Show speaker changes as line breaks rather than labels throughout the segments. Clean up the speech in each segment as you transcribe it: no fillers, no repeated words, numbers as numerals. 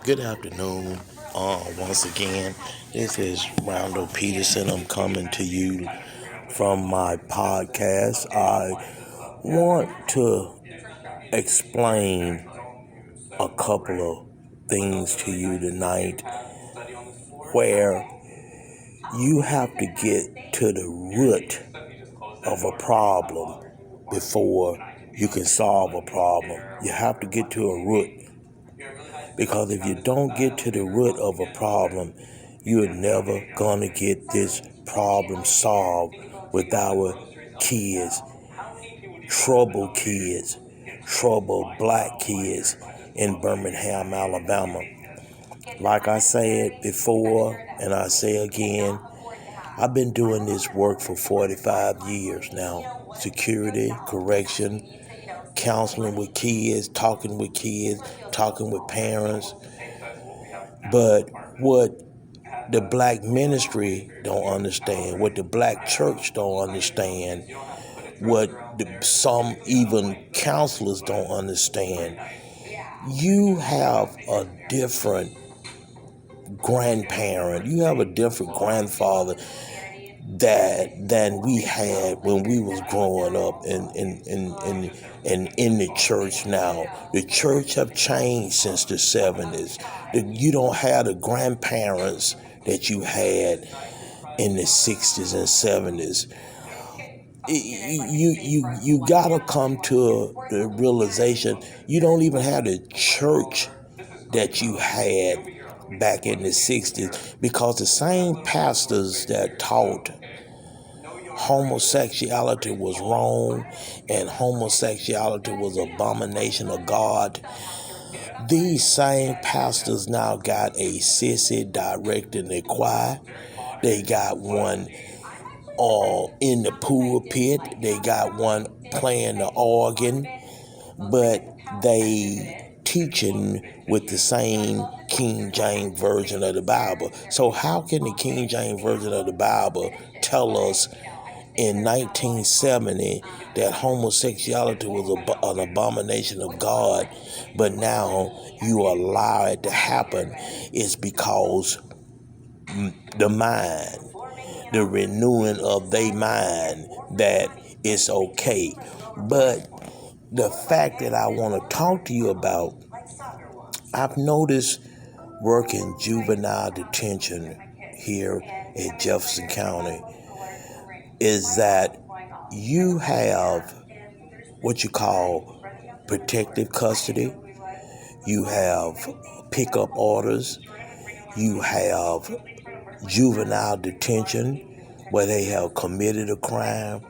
Good afternoon. Once again, this is Rondo Peterson. I'm coming to you from my podcast. I want to explain a couple of things to you tonight where you have to get to the root of a problem before you can solve a problem. You have to get to a root because if you don't get to the root of a problem, you are never gonna get this problem solved with our kids, kids, troubled black kids in Birmingham, Alabama. Like I said before, and I say again, I've been doing this work for 45 years now. Security, correction, counseling with kids, talking with parents. But what the black ministry don't understand, what the black church don't understand, what some even counselors don't understand, you have a different grandparent, you have a different grandfather than we had when we was growing up in the church now. The church have changed since the 70s. You don't have the grandparents that you had in the 60s and 70s. You gotta come to the realization you don't even have the church that you had back in the 60s, because the same pastors that taught homosexuality was wrong and homosexuality was abomination of God, these same pastors now got a sissy directing the choir. They got one in the pulpit. They got one playing the organ, but they teaching with the same King James Version of the Bible. So how can the King James Version of the Bible tell us in 1970 that homosexuality was an abomination of God, but now you allow it to happen? It's because the mind, the renewing of their mind, that it's okay. But the fact that I want to talk to you about, I've noticed working juvenile detention here in Jefferson County, is that you have what you call protective custody, you have pickup orders, you have juvenile detention where they have committed a crime.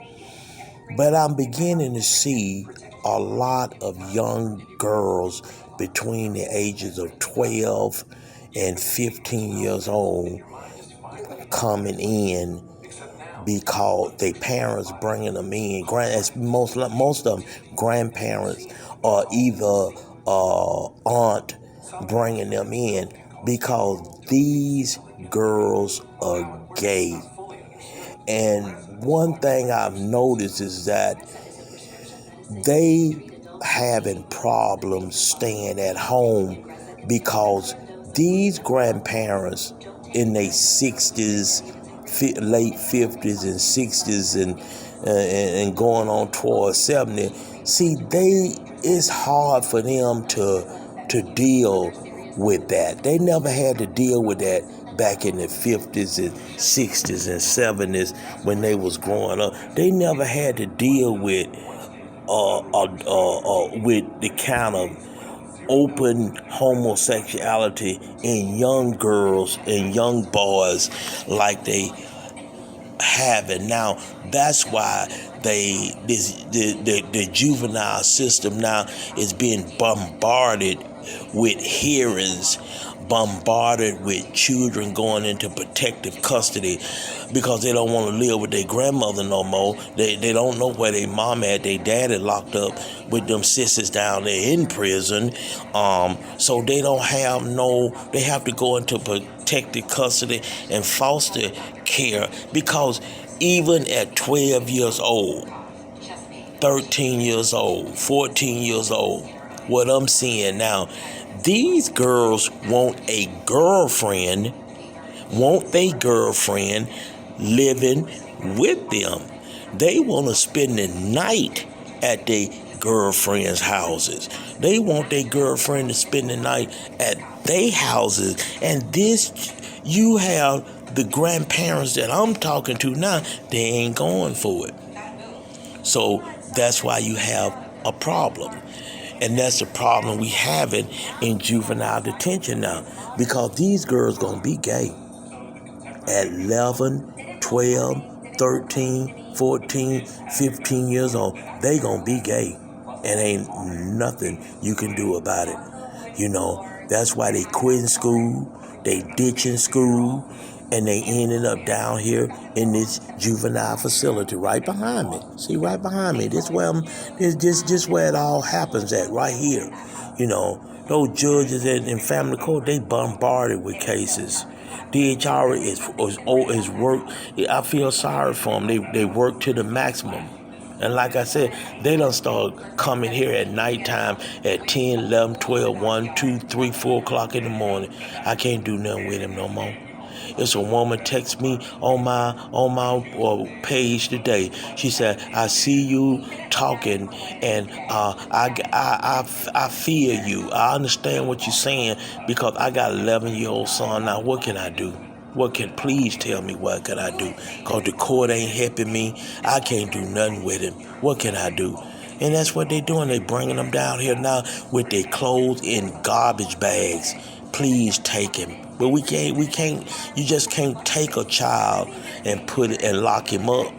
But I'm beginning to see a lot of young girls between the ages of 12 and 15 years old coming in because their parents bringing them in. Most of them grandparents or either aunt bringing them in because these girls are gay. And one thing I've noticed is that they having problems staying at home because these grandparents in their 60s, late 50s and 60s and going on towards 70, see, it's hard for them to deal with that. They never had to deal with that back in the 50s and 60s and 70s when they was growing up. They never had to deal with the kind of open homosexuality in young girls and young boys like they have it now. That's why the juvenile system now is being bombarded with hearings, bombarded with children going into protective custody because they don't want to live with their grandmother no more. They don't know where their mom at, their daddy locked up with them sisters down there in prison. So they don't have they have to go into protective custody and foster care because even at 12 years old, 13 years old, 14 years old, what I'm seeing now, these girls want a girlfriend, living with them. They want to spend the night at their girlfriends' houses. They want their girlfriend to spend the night at their houses. And this, you have the grandparents that I'm talking to now, they ain't going for it. So that's why you have a problem. And that's the problem we having in juvenile detention now. Because these girls gonna be gay at 11, 12, 13, 14, 15 years old. They gonna be gay. And ain't nothing you can do about it. You know, that's why they quitting school, they ditching school, and they ended up down here in this juvenile facility right behind me. See, right behind me. This where this where it all happens at, right here. You know, those judges in family court, they bombarded with cases. DHR is work. I feel sorry for them. They work to the maximum. And like I said, they done start coming here at nighttime at 10, 11, 12, 1, 2, 3, 4 o'clock in the morning. I can't do nothing with them no more. It's a woman text me on my page today. She said, "I see you talking, and I fear you. I understand what you're saying because I got an 11-year-old son. Now, what can I do? Please tell me what can I do? Because the court ain't helping me. I can't do nothing with him. What can I do?" And that's what they doing. They bringing them down here now with their clothes in garbage bags. Please take him. But we can't, you just can't take a child and put it and lock him up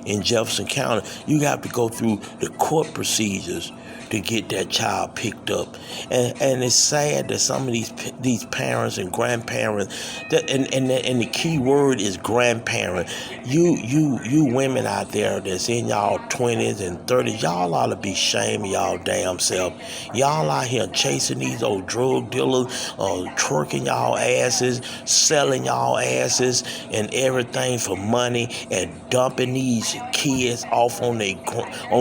in Jefferson County. You have to go through the court procedures to get that child picked up, and it's sad that some of these parents and grandparents, and the key word is grandparent. You women out there that's in y'all 20s and 30s, y'all ought to be shaming y'all damn self. Y'all out here chasing these old drug dealers, twerking y'all asses, selling y'all asses and everything for money, and dumping these kids off on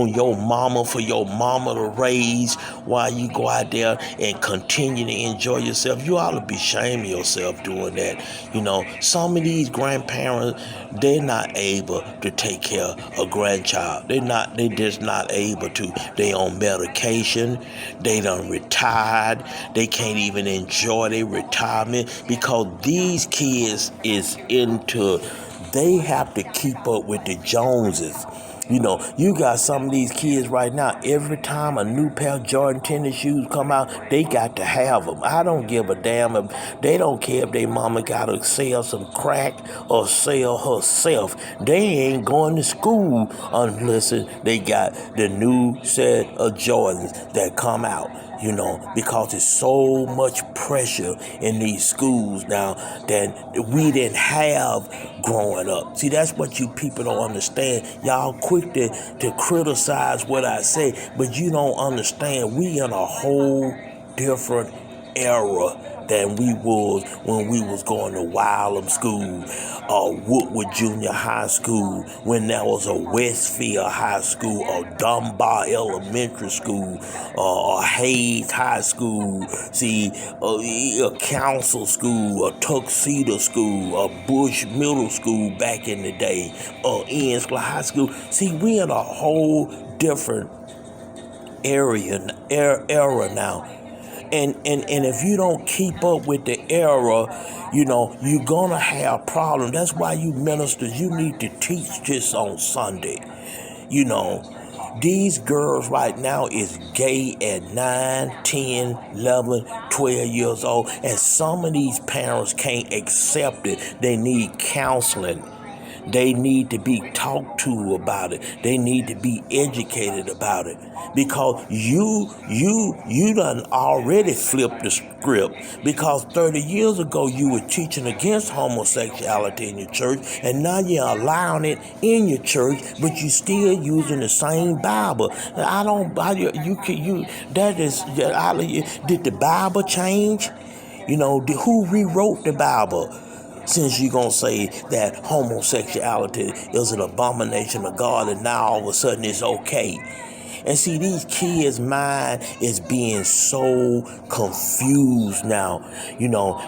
your mama for your mama to raise while you go out there and continue to enjoy yourself. You ought to be shaming yourself doing that. You know, some of these grandparents, they're not able to take care of a grandchild. They just not able to. They on medication. They done retired. They can't even enjoy their retirement because these kids is they have to keep up with the Joneses. You know, you got some of these kids right now, every time a new pair of Jordan tennis shoes come out, they got to have them. I don't give a damn if they don't care if their mama got to sell some crack or sell herself. They ain't going to school unless they got the new set of Jordans that come out. You know, because there's so much pressure in these schools now that we didn't have growing up. See, that's what you people don't understand. Y'all quick to criticize what I say, but you don't understand. We in a whole different era than we was when we was going to Wylam School or Woodward Junior High School, when there was a Westfield High School or Dunbar Elementary School or Hayes High School, see, a Council School, a Tuxedo School, a Bush Middle School back in the day, or Enniscla High School. See, we in a whole different era now. And if you don't keep up with the era, you know, you're going to have problems. That's why you ministers, you need to teach this on Sunday. You know, these girls right now is gay at 9, 10, 11, 12 years old. And some of these parents can't accept it. They need counseling. They need to be talked to about it. They need to be educated about it. Because you done already flipped the script. Because 30 years ago you were teaching against homosexuality in your church, and now you're allowing it in your church, but you still using the same Bible. Did the Bible change? You know, who rewrote the Bible? Since you're going to say that homosexuality is an abomination of God and now all of a sudden it's okay. And see, these kids' mind is being so confused now.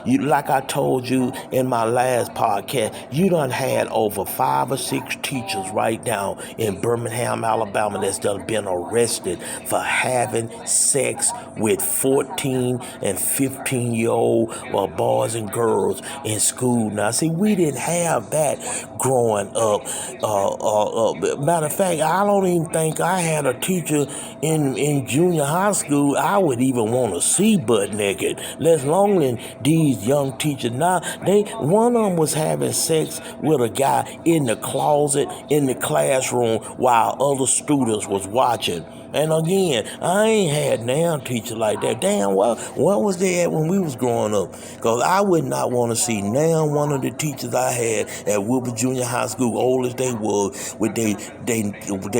Like I told you in my last podcast, you done had over 5 or 6 teachers right now in Birmingham, Alabama that's done been arrested for having sex with 14 and 15-year-old boys and girls in school. Now, see, we didn't have that growing up. Matter of fact, I don't even think I had a teacher in junior high school I would even want to see butt naked, let alone in these young teachers. Now, one of them was having sex with a guy in the closet in the classroom while other students was watching. And again, I ain't had now teacher like that. Damn, what was they at when we was growing up? Because I would not want to see now one of the teachers I had at Wilbur Junior High School, old as they were, with they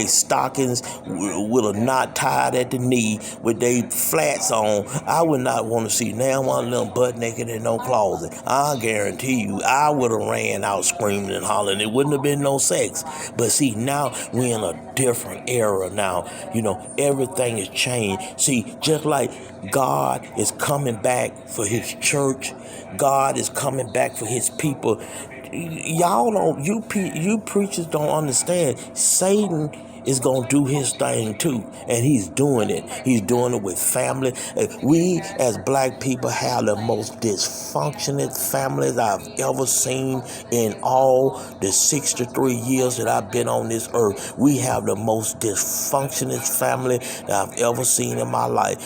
stockings with a knot tied at the knee, with they flats on. I would not want to see now one of them butt naked in no closet. I guarantee you, I would have ran out screaming and hollering. It wouldn't have been no sex. But see, now we're in a different era now. Everything has changed. See, just like God is coming back for his church, God is coming back for his people. Y'all don't, you preachers don't understand. Satan is going to do his thing too, and he's doing it. He's doing it with family. We as black people have the most dysfunctional families I've ever seen in all the 63 years that I've been on this earth. We have the most dysfunctional family that I've ever seen in my life.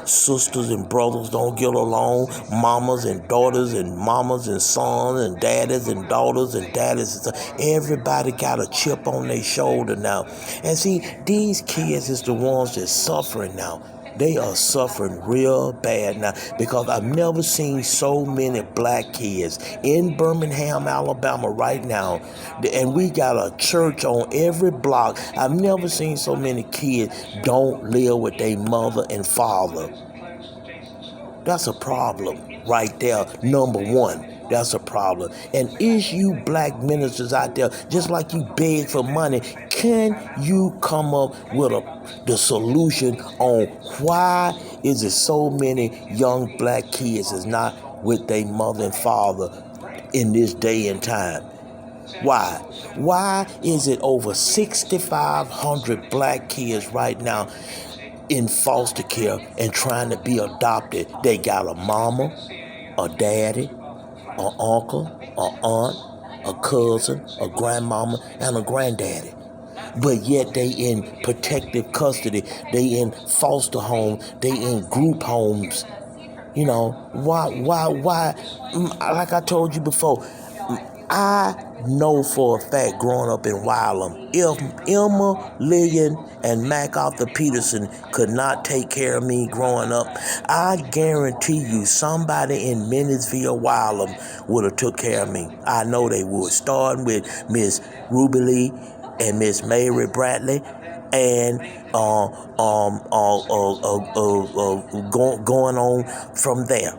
Sisters and brothers don't get along. Mamas and daughters and mamas and sons and daddies and daughters and daddies. Everybody got a chip on their shoulder now. And see, these kids is the ones that's suffering now. They are suffering real bad now because I've never seen so many black kids in Birmingham, Alabama right now. And we got a church on every block. I've never seen so many kids don't live with their mother and father. That's a problem right there, number one. That's a problem. And is you black ministers out there, just like you beg for money, can you come up with the solution on why is it so many young black kids is not with their mother and father in this day and time? Why? Why is it over 6,500 black kids right now in foster care and trying to be adopted? They got a mama, a daddy, an uncle, an aunt, a cousin, a grandmama, and a granddaddy. But yet they in protective custody. They in foster homes. They in group homes. Why? Like I told you before, I know for a fact growing up in Wylam, if Emma, Lillian, and Mac Arthur Peterson could not take care of me growing up, I guarantee you somebody in Minnesville, Wylam would have took care of me. I know they would, starting with Miss Ruby Lee and Miss Mary Bradley, and going on from there.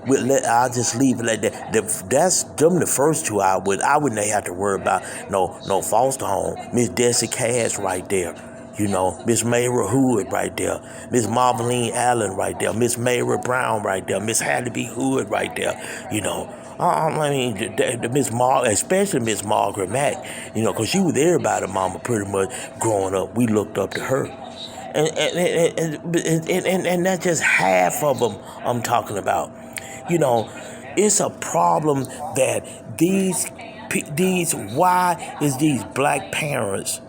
I'll just leave it like that. That's them the first two I wouldn't have to worry about no foster home. Miss Desi Cash right there. Miss Mayra Hood right there, Miss Marveline Allen right there, Miss Mayra Brown right there, Miss Hattie B. Hood right there, I mean, especially Miss Margaret Mack, because she was everybody's mama pretty much growing up. We looked up to her. And that's just half of them I'm talking about. It's a problem that why is these black parents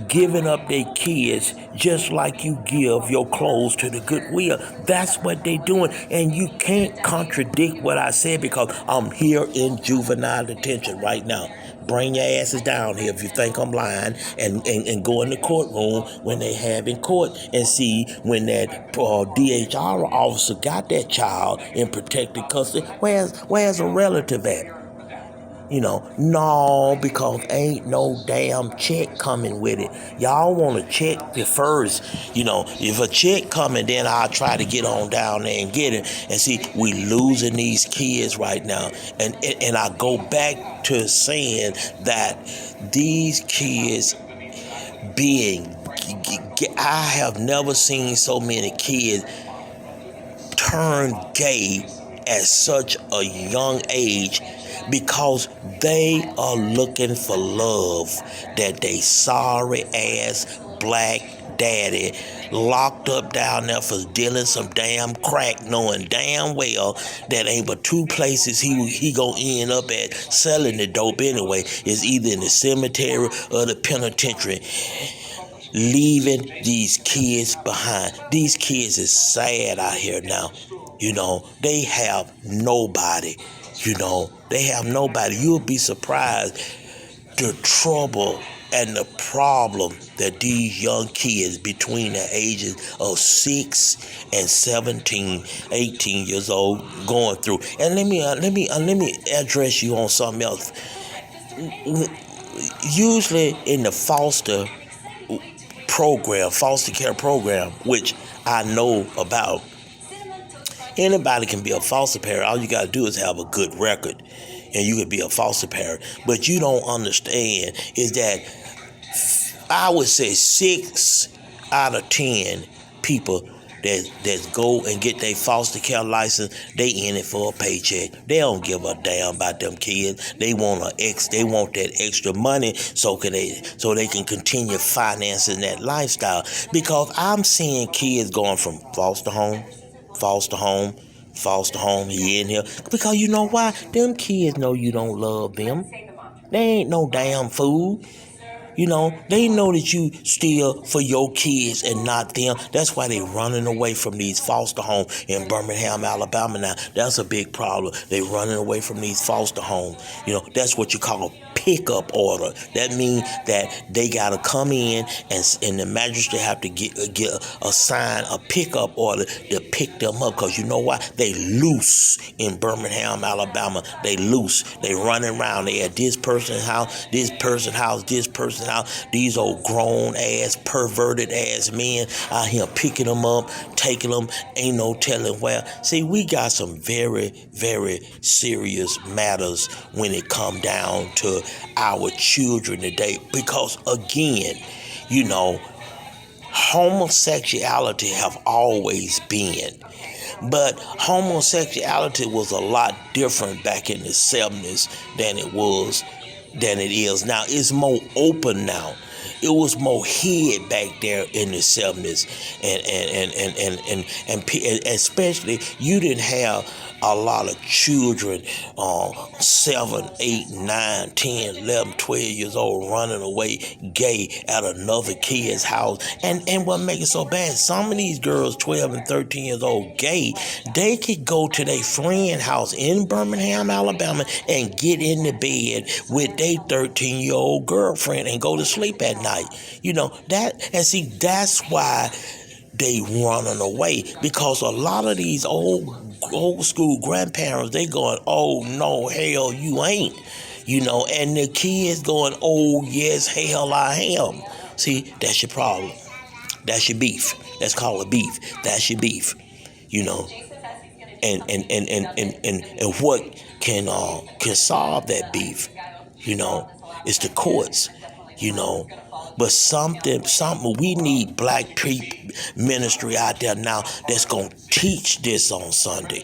giving up their kids just like you give your clothes to the Goodwill? That's what they doing, and you can't contradict what I said because I'm here in juvenile detention right now. Bring your asses down here if you think I'm lying, and go in the courtroom when they have in court and see when that DHR officer got that child in protected custody. Where's a relative at? No, because ain't no damn check coming with it. Y'all want to check it first. If a check coming, then I'll try to get on down there and get it. And see, we losing these kids right now. And I go back to saying that these kids being I have never seen so many kids turn gay at such a young age because they are looking for love that they sorry ass black daddy locked up down there for dealing some damn crack, knowing damn well that ain't but two places he gonna end up at selling the dope anyway, is either in the cemetery or the penitentiary, leaving these kids behind. These kids is sad out here now. They have nobody. They have nobody. You'll be surprised the trouble and the problem that these young kids between the ages of 6 and 17, 18 years old going through. And let me address you on something else. Usually in the foster care program, which I know about, anybody can be a foster parent. All you got to do is have a good record, and you could be a foster parent. But you don't understand is that I would say 6 out of 10 people that go and get their foster care license, they in it for a paycheck. They don't give a damn about them kids. They want that extra money so they can continue financing that lifestyle. Because I'm seeing kids going from foster home, here and here. Because you know why? Them kids know you don't love them. They ain't no damn fool. They know that you steal for your kids and not them. That's why they running away from these foster homes in Birmingham, Alabama now. That's a big problem. They running away from these foster homes. That's what you call a pickup order. That means that they got to come in and the magistrate have to assign a pickup order to pick them up. Because you know why? They loose in Birmingham, Alabama. They loose. They running around. They at this person's house, this person's house, this person's house. These old grown ass, perverted ass men out here picking them up, taking them, ain't no telling where. See, we got some very, very serious matters when it come down to our children today. Because again, homosexuality have always been. But homosexuality was a lot different back in the 70s than it is now. It's more open now. It was more hid back there in the 70s, and especially you didn't have a lot of children, 7, 8, 9, 10, 11, 12 years old running away gay at another kid's house. And what makes it so bad, some of these girls, 12 and 13 years old gay, they could go to their friend's house in Birmingham, Alabama, and get in the bed with their 13-year-old girlfriend and go to sleep at night. That's why they running away, because a lot of these old school grandparents, they going, oh no, hell you ain't, and the kids going, oh yes, hell I am. See, that's your problem. That's your beef. Let's call it beef. That's your beef. And what can solve that beef? It's the courts. But something we need black ministry out there now that's gonna teach this on Sunday.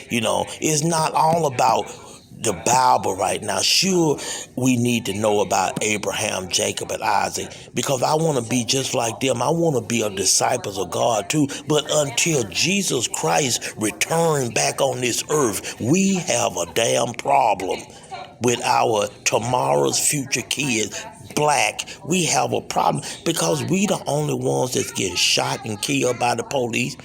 It's not all about the Bible right now. Sure, we need to know about Abraham, Jacob, and Isaac, because I want to be just like them. I want to be a disciples of God too. But until Jesus Christ return back on this earth, we have a damn problem with our tomorrow's future kids. Black, we have a problem because we the only ones that's getting shot and killed by the police.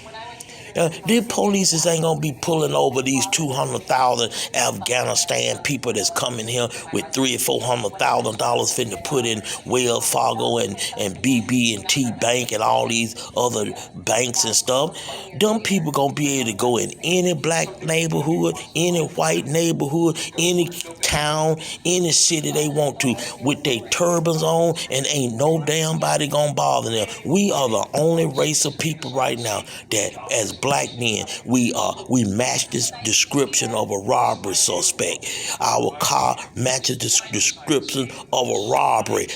The police ain't gonna be pulling over these 200,000 Afghanistan people that's coming here with $300,000 or $400,000 finna put in Wells Fargo and BB&T Bank and all these other banks and stuff. Them people gonna be able to go in any black neighborhood, any white neighborhood, any town, any city they want to, with their turbans on, and ain't no damn body gonna bother them. We are the only race of people right now that, as black men, we match this description of a robbery suspect. Our car matches the description of a robbery.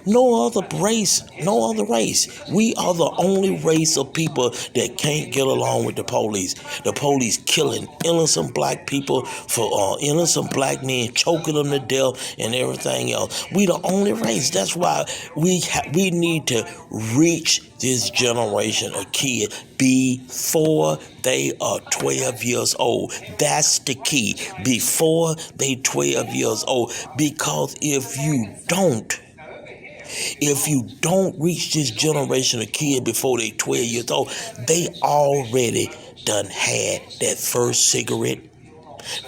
No other race, no other race. We are the only race of people that can't get along with the police. The police killing innocent black people for innocent black men, choking them to death and everything else. We the only race. That's why we need to reach this generation of kids before they are 12 years old. That's the key. Before they 12 years old. Because if you don't reach this generation of kids before they 12 years old, they already done had that first cigarette.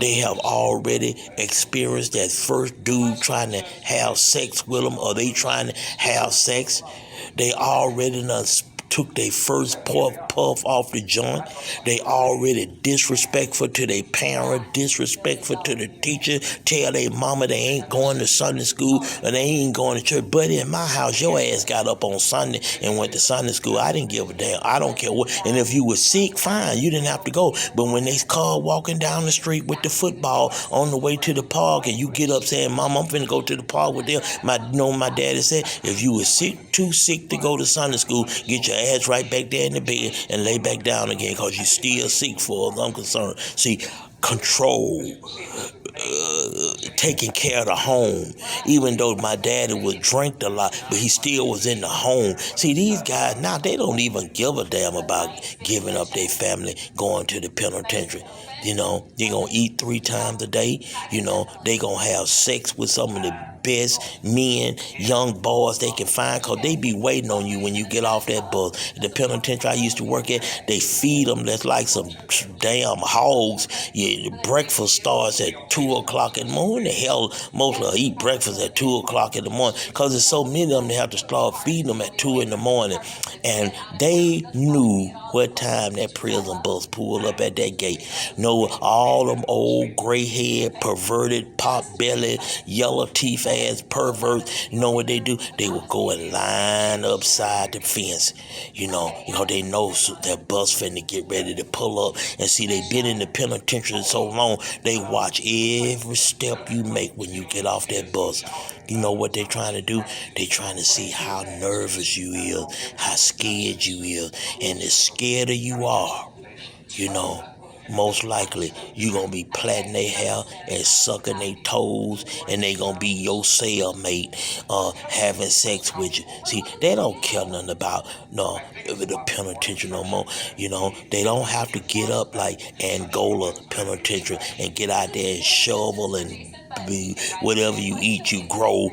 They have already experienced that first dude trying to have sex with them, or they trying to have sex. They already done took their first puff off the joint. They already disrespectful to their parent, disrespectful to the teacher, tell their mama they ain't going to Sunday school or they ain't going to church. But in my house, your ass got up on Sunday and went to Sunday school. I didn't give a damn. I don't care what. And if you were sick, fine, you didn't have to go. But when they call walking down the street with the football on the way to the park, and you get up saying, Mom, I'm finna go to the park with them. My daddy said, if you were too sick to go to Sunday school, get your ass right back there in the bed and lay back down again, because you still sick, for as I'm concerned. See, control, taking care of the home. Even though my daddy was drank a lot, but he still was in the home. See, these guys now, they don't even give a damn about giving up their family, going to the penitentiary. They gonna eat 3 times a day. They gonna have sex with some of the best men, young boys they can find, because they be waiting on you when you get off that bus. The penitentiary I used to work at, they feed them that's like some damn hogs. Yeah, the breakfast starts at 2 o'clock in the morning. The hell, most of them eat breakfast at 2 o'clock in the morning, because there's so many of them, they have to start feeding them at 2 in the morning. And they knew what time that prison bus pulled up at that gate. All them old gray-head, perverted, pot-belly, yellow teeth ass perverts, what they do? They will go and line upside the fence. They know that bus finna get ready to pull up. And see, they been in the penitentiary so long, they watch every step you make when you get off that bus. You know what they trying to do? They trying to see how nervous you is, how scared you is. And the scared you are, most likely you gonna be plaiting their hair and sucking their toes, and they gonna be your cellmate, having sex with you. See, they don't care nothing about the penitentiary no more. They don't have to get up like Angola penitentiary and get out there and shovel and be whatever you eat, you grow.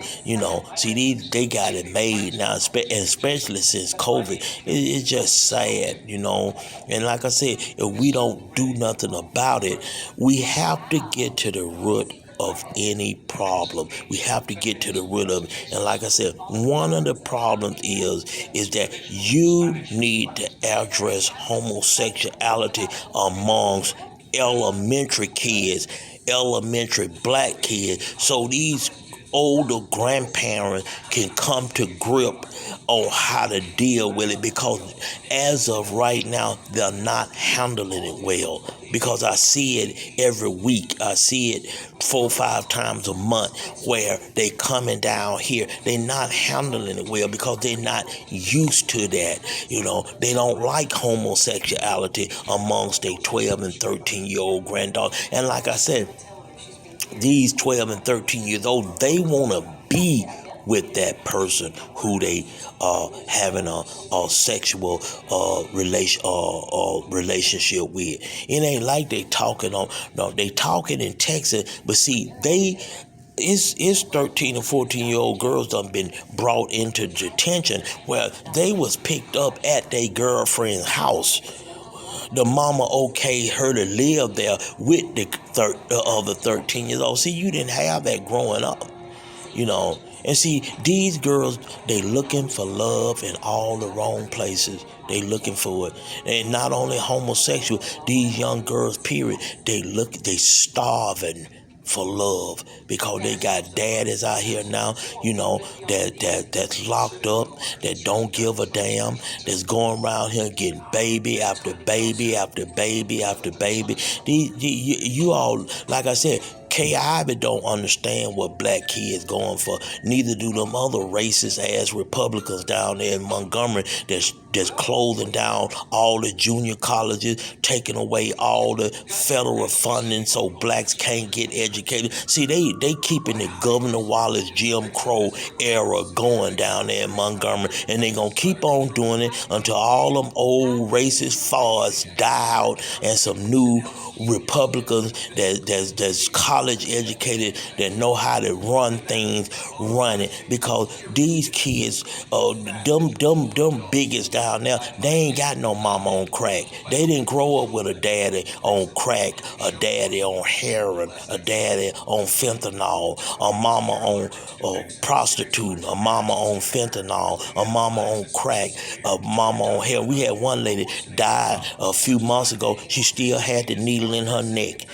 See, they got it made now, and especially since COVID. It's just sad, And like I said, if we don't do nothing about it, we have to get to the root of any problem. We have to get to the root of it. And like I said, one of the problems is that you need to address homosexuality amongst elementary kids, elementary black kids, so these older grandparents can come to grip on how to deal with it, because as of right now, they're not handling it well. Because I see it every week. I see it 4 or 5 times a month, where they coming down here. They're not handling it well because they're not used to that. They don't like homosexuality amongst their 12 and 13-year-old granddaughters. And like I said, these 12 and 13 years old, they want to be with that person who they having a sexual relationship with. It ain't like they talking they talking and texting, but see, it's 13 and 14-year-old girls done been brought into detention where they was picked up at their girlfriend's house. The mama okayed her to live there with the other 13 years old. See, you didn't have that growing up, And see, these girls, they looking for love in all the wrong places. They looking for it. And not only homosexual, these young girls, period, they starving for love, because they got daddies out here now, that's locked up, that don't give a damn, that's going around here getting baby after baby after baby after baby. You all, like I said, Kay Ivey don't understand what black kids going for. Neither do them other racist ass Republicans down there in Montgomery that's closing down all the junior colleges, taking away all the federal funding so blacks can't get educated. See, they keeping the Governor Wallace Jim Crow era going down there in Montgomery, and they gonna keep on doing it until all them old racist farts die out and some new Republicans that's college educated, that know how to run things, run it. Because these kids, them bigots down there, they ain't got no mama on crack. They didn't grow up with a daddy on crack, a daddy on heroin, a daddy on fentanyl, a mama on prostituting, a mama on fentanyl, a mama on crack, a mama on heroin. We had one lady died a few months ago. She still had the needle in her neck.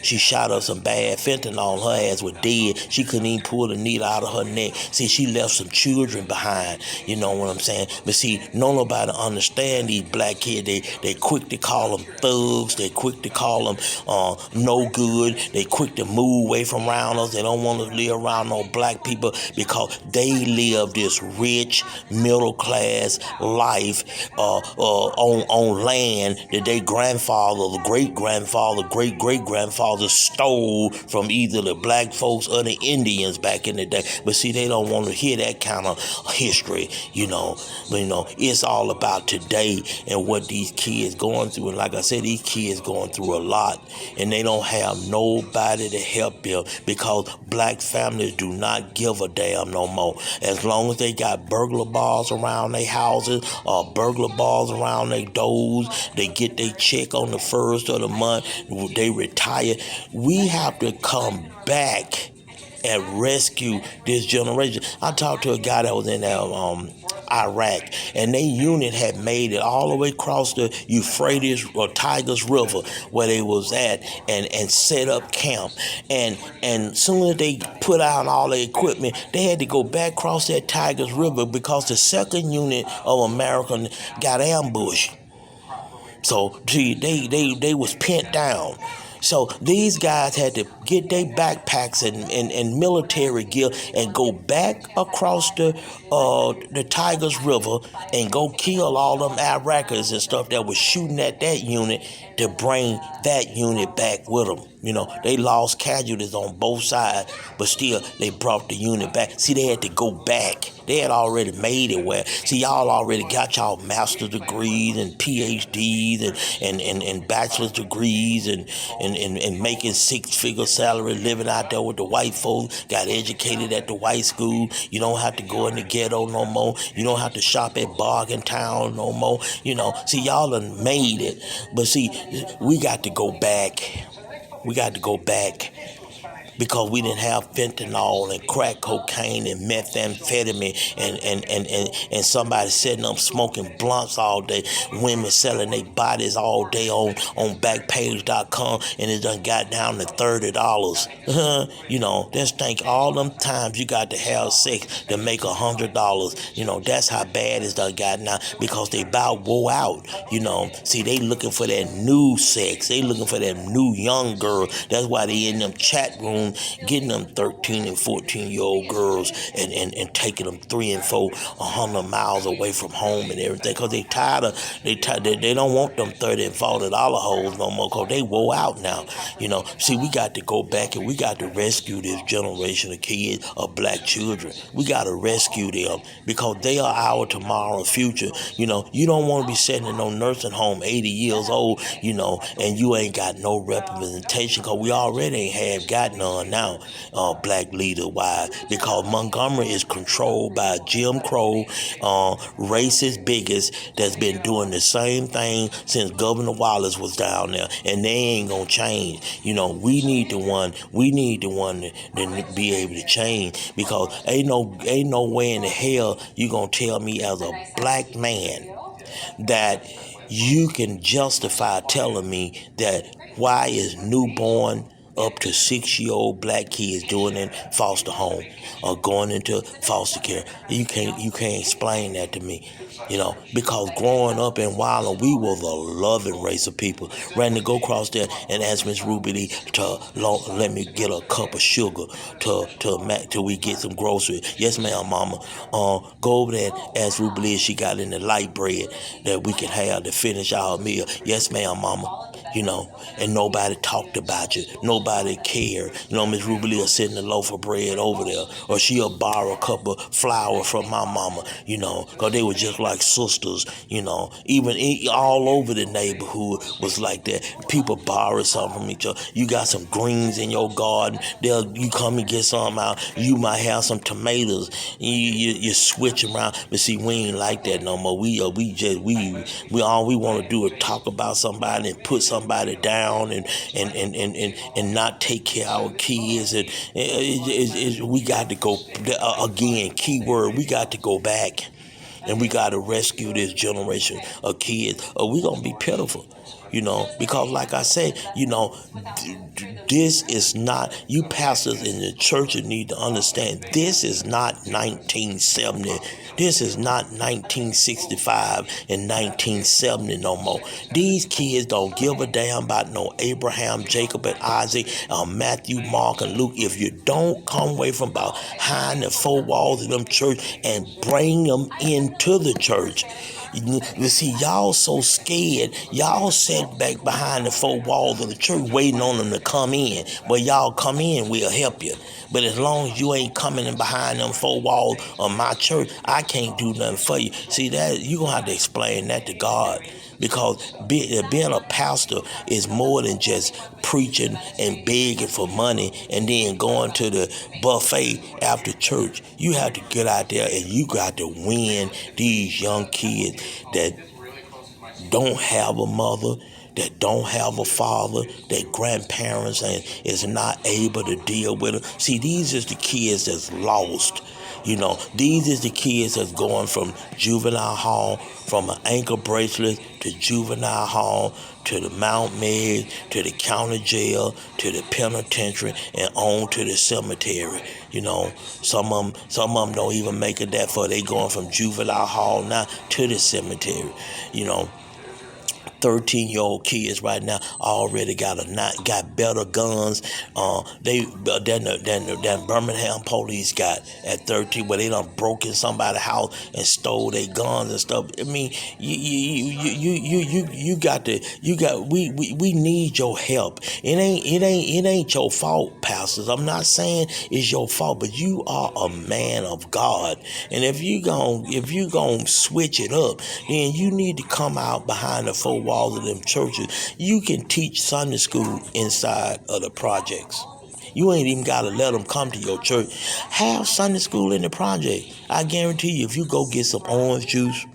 She shot up some bad fentanyl. Her ass was dead. She couldn't even pull the needle out of her neck. See, she left some children behind. You know what I'm saying? But see, nobody understand these black kids. They quick to call them thugs. They quick to call them no good. They quick to move away from around us. They don't want to live around no black people because they live this rich middle class life on land that their grandfather, the great grandfather, great great grandfather stole from either the black folks or the Indians back in the day. But see, they don't want to hear that kind of history. It's all about today and what these kids going through. And like I said, these kids going through a lot, and they don't have nobody to help them because black families do not give a damn no more. As long as they got burglar bars around their houses or burglar bars around their doors, they get their check on the first of the month, they retire. We have to come back and rescue this generation. I talked to a guy that was in Iraq, and their unit had made it all the way across the Euphrates or Tigris River where they was at, and set up camp. And soon as they put out all their equipment, they had to go back across that Tigris River because the second unit of American got ambushed. So gee, they was pinned down. So these guys had to get their backpacks and military gear and go back across the Tigris River and go kill all them Iraqis and stuff that was shooting at that unit to bring that unit back with them. They lost casualties on both sides, but still they brought the unit back. See, they had to go back. They had already made it where, see, y'all already got y'all master's degrees and PhDs and bachelor's degrees and making six-figure salary, living out there with the white folks, got educated at the white school. You don't have to go in the ghetto no more. You don't have to shop at Bargain Town no more. See, y'all done made it. But see, we got to go back. We got to go back because we didn't have fentanyl and crack cocaine and methamphetamine and somebody sitting up smoking blunts all day, women selling their bodies all day on Backpage.com, and it done got down to $30. Just think all them times you got to have sex to make $100. That's how bad it's done got now because they about wore out. See, they looking for that new sex. They looking for that new young girl. That's why they in them chat rooms getting them 13 and 14-year-old girls and taking them 3 and 4 100 miles away from home and everything because they don't want them $30 and $40 hoes no more because they wore out now. See, we got to go back and we got to rescue this generation of kids, of black children. We got to rescue them because they are our tomorrow and future. You don't want to be sitting in no nursing home 80 years old, and you ain't got no representation because we already ain't have got none now, black leader wise, because Montgomery is controlled by Jim Crow, racist bigots that's been doing the same thing since Governor Wallace was down there, and they ain't gonna change. We need the one to be able to change because ain't no way in the hell you gonna tell me as a black man that you can justify telling me that why is newborn up to 6-year-old black kids doing in foster home or going into foster care. You can't explain that to me. Because growing up in Wyland, we were the loving race of people. Ready to go across there and ask Miss Ruby Lee to let me get a cup of sugar till we get some groceries. Yes, ma'am, mama. Go over there and ask Ruby Lee if she got any light bread that we can have to finish our meal. Yes, ma'am, mama. And nobody talked about you. Nobody cared. Miss Ruby Lee will send a loaf of bread over there, or she'll borrow a cup of flour from my mama, because they were just like sisters, even all over the neighborhood was like that. People borrow something from each other. You got some greens in your garden, you come and get some out. You might have some tomatoes. You switch around, but see, we ain't like that no more. We all we want to do is talk about somebody and put somebody down and not take care of our kids. And we got to go again. Keyword: we got to go back, and we got to rescue this generation of kids, or we gonna be pitiful. Because like I said, this is not, you pastors in the church need to understand, this is not 1970. This is not 1965 and 1970 no more. These kids don't give a damn about no Abraham, Jacob, and Isaac, Matthew, Mark, and Luke. If you don't come away from behind the four walls of them church and bring them into the church. You see, y'all so scared. Y'all sat back behind the four walls of the church waiting on them to come in. But y'all come in, we'll help you. But as long as you ain't coming in behind them four walls of my church, I can't do nothing for you. See, that you're going to have to explain that to God. Because being a pastor is more than just preaching and begging for money and then going to the buffet after church. You have to get out there and you got to win these young kids that don't have a mother, that don't have a father, that grandparents and is not able to deal with them. See, these is the kids that's lost. These is the kids that's going from juvenile hall, from an ankle bracelet to juvenile hall, to the Mount Meg, to the county jail, to the penitentiary, and on to the cemetery. Some of them don't even make it that far. They going from juvenile hall now to the cemetery. 13-year-old kids right now already got better guns than Birmingham police got at 13, where they done broken somebody's house and stole their guns and stuff. I mean, we need your help. It ain't your fault, pastors. I'm not saying it's your fault, but you are a man of God, and if you gon' switch it up, then you need to come out behind the four walls of them churches. You can teach Sunday school inside of the projects. You ain't even got to let them come to your church. Have Sunday school in the project. I guarantee you, if you go get some orange juice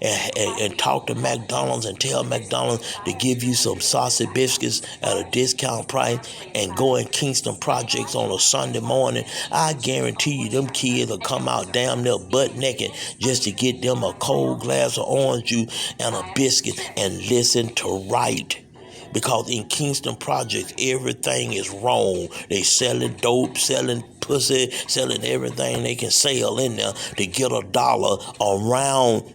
and talk to McDonald's and tell McDonald's to give you some sausage biscuits at a discount price and go in Kingston Projects on a Sunday morning, I guarantee you them kids will come out damn near butt naked just to get them a cold glass of orange juice and a biscuit and listen to right. Because in Kingston Projects, everything is wrong. They selling dope, selling pussy, selling everything they can sell in there to get $1 around